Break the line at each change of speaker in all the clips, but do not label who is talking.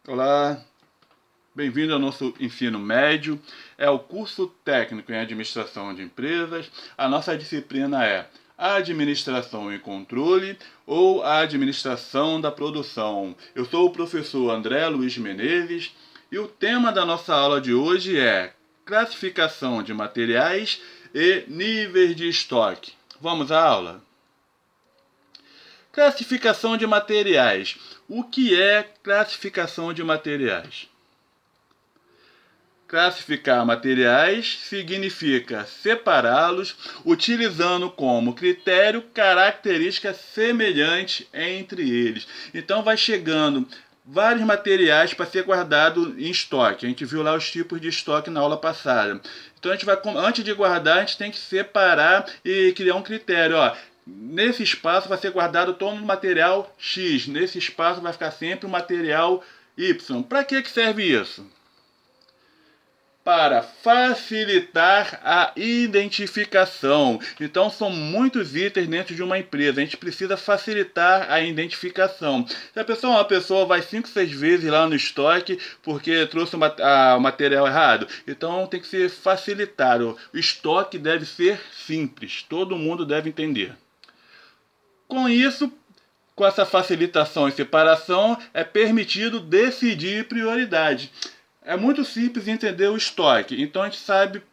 Olá, bem-vindo ao nosso ensino médio. É o curso técnico em administração de empresas. A nossa disciplina é administração e controle ou administração da produção. Eu sou o professor André Luiz Menezes e o tema da nossa aula de hoje é classificação de materiais e níveis de estoque. Vamos à aula? Classificação de materiais. O que é classificação de materiais? Classificar materiais significa separá-los utilizando como critério características semelhantes entre eles. Então vai chegando vários materiais para ser guardado em estoque. A gente viu lá os tipos de estoque na aula passada. Então a gente vai, antes de guardar, a gente tem que separar e criar um critério. Nesse espaço vai ser guardado todo o material X. Nesse espaço vai ficar sempre o material Y. Para que serve isso? Para facilitar a identificação. Então são muitos itens dentro de uma empresa. A gente precisa facilitar a identificação. Se uma pessoa vai 5, 6 vezes lá no estoque porque trouxe o material errado, então tem que ser facilitado. O estoque deve ser simples. Todo mundo deve entender. Com isso, com essa facilitação e separação, é permitido decidir prioridade. É muito simples entender o estoque, então a gente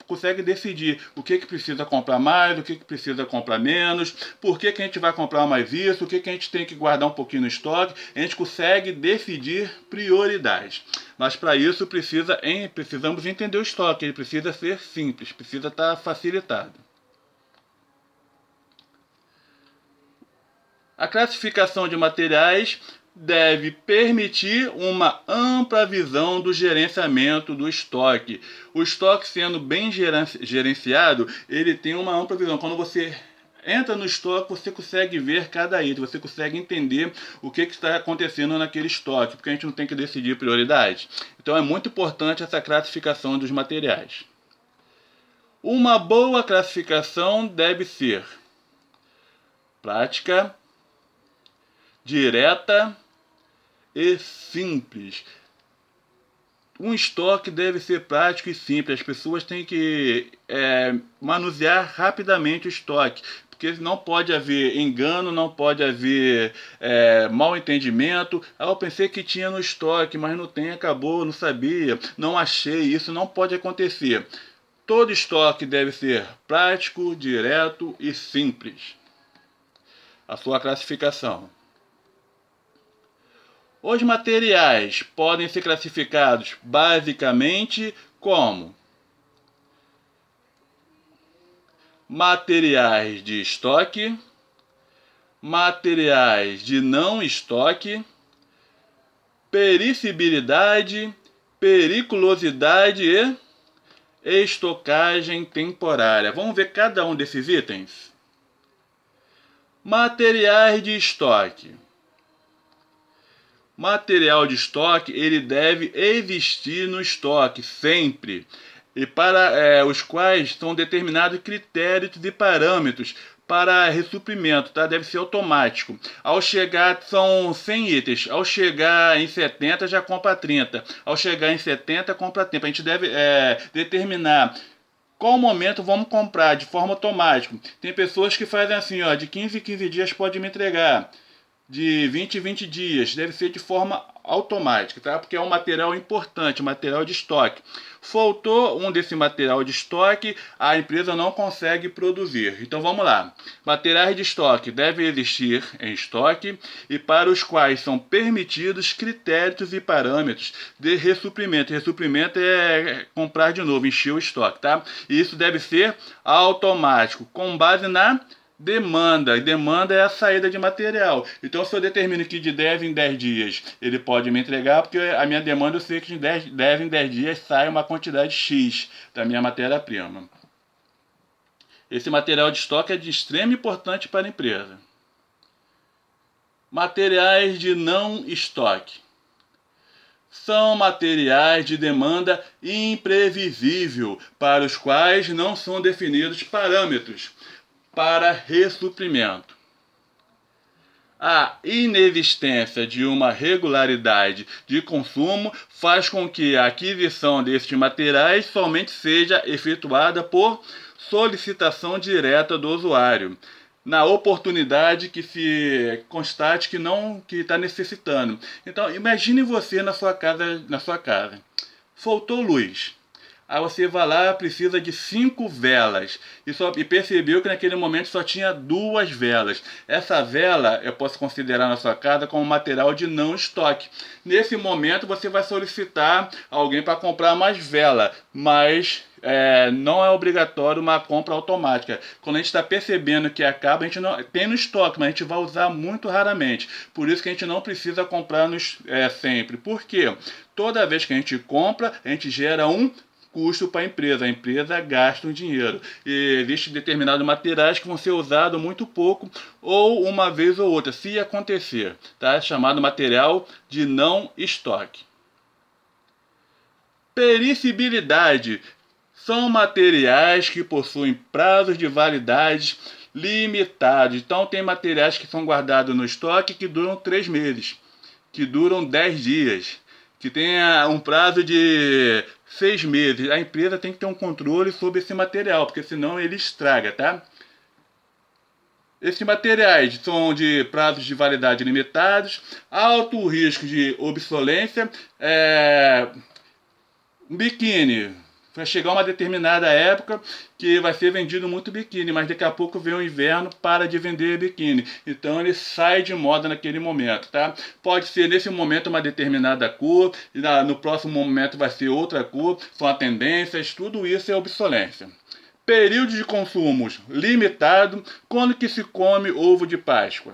consegue decidir o que precisa comprar mais, o que precisa comprar menos, por que a gente vai comprar mais isso, o que a gente tem que guardar um pouquinho no estoque. A gente consegue decidir prioridades. Mas para isso precisamos entender o estoque, ele precisa ser simples, precisa estar facilitado. A classificação de materiais deve permitir uma ampla visão do gerenciamento do estoque. O estoque sendo bem gerenciado, ele tem uma ampla visão. Quando você entra no estoque, você consegue ver cada item, você consegue entender o que está acontecendo naquele estoque, porque a gente não tem que decidir prioridade. Então é muito importante essa classificação dos materiais. Uma boa classificação deve ser prática, direta e simples. Um estoque deve ser prático e simples. As pessoas têm que manusear rapidamente o estoque, porque não pode haver engano, não pode haver mal entendimento. Eu pensei que tinha no estoque, mas não tem, acabou, não sabia, não achei. Isso não pode acontecer. Todo estoque deve ser prático, direto e simples. A sua classificação. Os materiais podem ser classificados basicamente como materiais de estoque, materiais de não estoque, pericibilidade, periculosidade e estocagem temporária. Vamos ver cada um desses itens? Materiais de estoque. Material de estoque, ele deve existir no estoque sempre, e para os quais são determinados critérios e parâmetros para ressuprimento, tá? Deve ser automático. Ao chegar, são 100 itens, ao chegar em 70 já compra 30, ao chegar em 70 compra 30. A gente deve determinar qual momento vamos comprar de forma automática. Tem pessoas que fazem assim, de 15 em 15 dias pode me entregar, de 20 em 20 dias, deve ser de forma automática, tá? Porque é um material importante, material de estoque. Faltou um desse material de estoque, a empresa não consegue produzir. Então vamos lá. Materiais de estoque devem existir em estoque e para os quais são permitidos critérios e parâmetros de ressuprimento. Ressuprimento é comprar de novo, encher o estoque, tá? E isso deve ser automático, com base na demanda. E demanda é a saída de material. Então, se eu determino que de 10 em 10 dias ele pode me entregar, porque a minha demanda eu sei que de 10 em 10 dias sai uma quantidade X da minha matéria-prima. Esse material de estoque é de extrema importância para a empresa. Materiais de não estoque. São materiais de demanda imprevisível, para os quais não são definidos parâmetros para ressuprimento. A inexistência de uma regularidade de consumo faz com que a aquisição destes materiais somente seja efetuada por solicitação direta do usuário, na oportunidade que se constate que não que está necessitando. Então, imagine você na sua casa. Faltou luz. Aí você vai lá, precisa de 5 velas. E percebeu que naquele momento só tinha 2 velas. Essa vela eu posso considerar na sua casa como material de não estoque. Nesse momento você vai solicitar alguém para comprar mais vela, mas não é obrigatório uma compra automática. Quando a gente está percebendo que acaba, a gente não tem no estoque, mas a gente vai usar muito raramente. Por isso que a gente não precisa comprar sempre. Por quê? Toda vez que a gente compra, a gente gera um custo para a empresa gasta um dinheiro. E existem determinados materiais que vão ser usados muito pouco ou uma vez ou outra, se acontecer. Tá? É chamado material de não estoque. Pericibilidade são materiais que possuem prazos de validade limitados. Então tem materiais que são guardados no estoque que duram 3 meses, que duram 10 dias, que tem um prazo de 6 meses. A empresa tem que ter um controle sobre esse material, porque senão ele estraga, tá? Esses materiais são de prazos de validade limitados, alto risco de obsolescência, um biquíni. Vai chegar uma determinada época que vai ser vendido muito biquíni, mas daqui a pouco vem o inverno, para de vender biquíni. Então ele sai de moda naquele momento, tá? Pode ser nesse momento uma determinada cor, e no próximo momento vai ser outra cor, são as tendências, tudo isso é obsolescência. Período de consumos limitado, quando que se come ovo de Páscoa?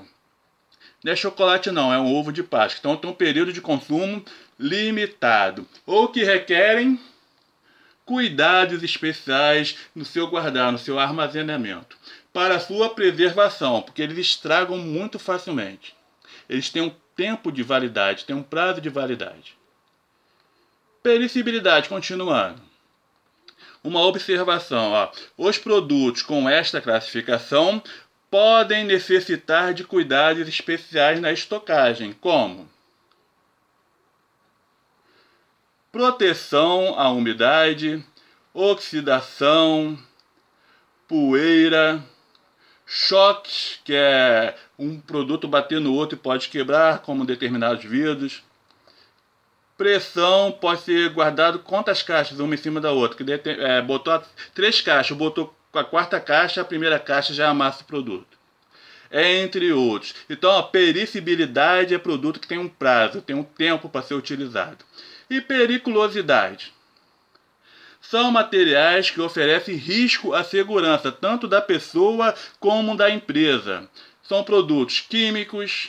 Não é chocolate não, é um ovo de Páscoa. Então tem um período de consumo limitado, ou que requerem cuidados especiais no seu guardar, no seu armazenamento, para a sua preservação, porque eles estragam muito facilmente. Eles têm um tempo de validade, têm um prazo de validade. Pericibilidade, continuando. Uma observação, ó. Os produtos com esta classificação podem necessitar de cuidados especiais na estocagem, como proteção à umidade, oxidação, poeira, choques, que é um produto bater no outro e pode quebrar, como determinados vidros. Pressão, pode ser guardado quantas caixas, uma em cima da outra. Que botou 3 caixas, botou a 4ª caixa, a primeira caixa já amassa o produto. Entre outros. Então, a pericibilidade é produto que tem um prazo, tem um tempo para ser utilizado. E periculosidade. São materiais que oferecem risco à segurança, tanto da pessoa como da empresa. São produtos químicos,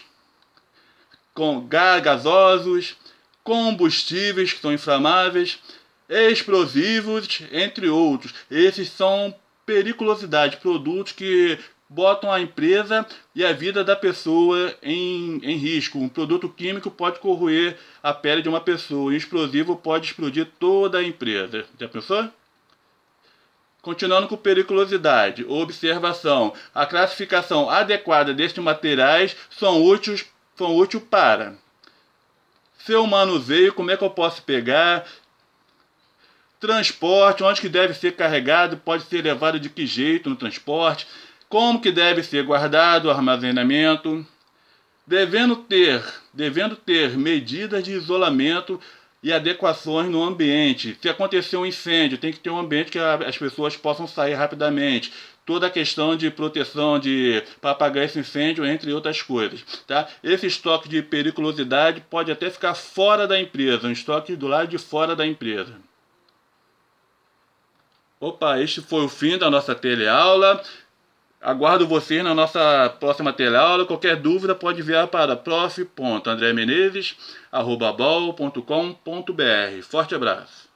gasosos, combustíveis que são inflamáveis, explosivos, entre outros. Esses são periculosidade, produtos que botam a empresa e a vida da pessoa em risco. Um produto químico pode corroer a pele de uma pessoa, um explosivo pode explodir toda a empresa. Já pensou? Continuando com periculosidade, observação. A classificação adequada destes materiais são úteis para seu manuseio, como é que eu posso pegar, transporte, onde que deve ser carregado, pode ser levado de que jeito no transporte, como que deve ser guardado, armazenamento, devendo ter medidas de isolamento e adequações no ambiente. Se acontecer um incêndio, tem que ter um ambiente que as pessoas possam sair rapidamente. Toda a questão de proteção para apagar esse incêndio, entre outras coisas. Tá? Esse estoque de periculosidade pode até ficar fora da empresa, um estoque do lado de fora da empresa. Opa, este foi o fim da nossa teleaula. Aguardo vocês na nossa próxima teleaula. Qualquer dúvida pode enviar para prof.andremenezes@bol.com.br. Forte abraço.